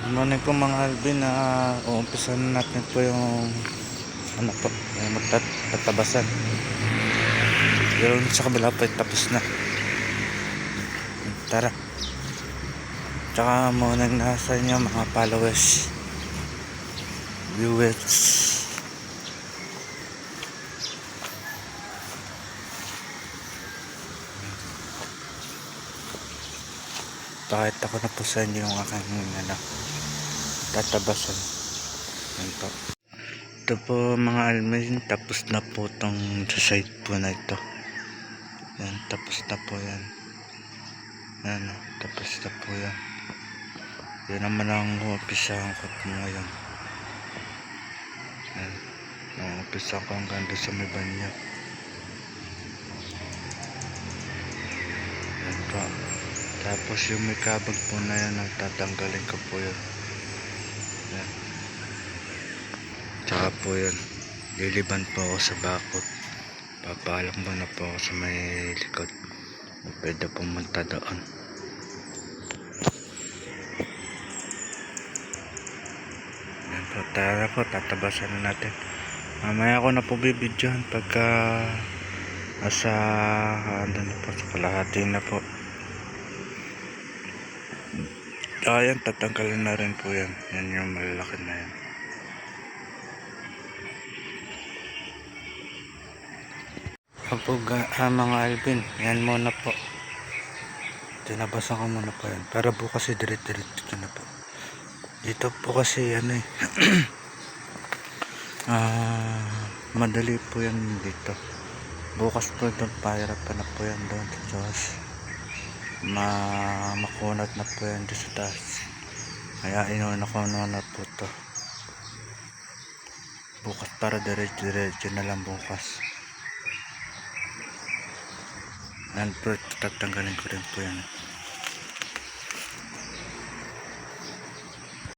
Morning po mga Alvin, na uumpisan natin po yung yung magtatabasan. Yung sa kabila po tapos na. Tara. Tsaka morning na sa inyo mga followers, viewers. Pakita ko na po sa inyo yung aking tatabasan. Yan po. Ito po mga Alvin, tapos na po tong sa side po na ito. Yan, tapos na po yan. Yan, tapos na po yan. Yan naman ang umpisahan ko po ngayon. Yan, umpisa ko hanggang doon sa may banyo. Yan po. Tapos yung may kabag po na yan, ang tatanggalin ko po yun. Yan. Tsaka po yun, liliban po ako sa bakod. Papalang muna po ako sa may likod. Pwede pumunta doon. Yan po, tara po, tatabasan na natin. Mamaya ko na po bibidyohan pagka nasa ano na po, sa kalahati na po. Yan, tatanggalin na rin po yan. Yan yung malalaki na yan. Mga Alvin, yan muna po. Tinabasan ko muna po yan. Para po kasi diret-diretso na po. Dito po kasi ano madali po yan dito. Bukas po doon, pahirapan na po yan doon sa taas. Makunat na po yan doon sa taas. Kaya inuna ko na po to. Bukas para diretso na lang bukas. Yan po, tatanggalin ko rin po yan.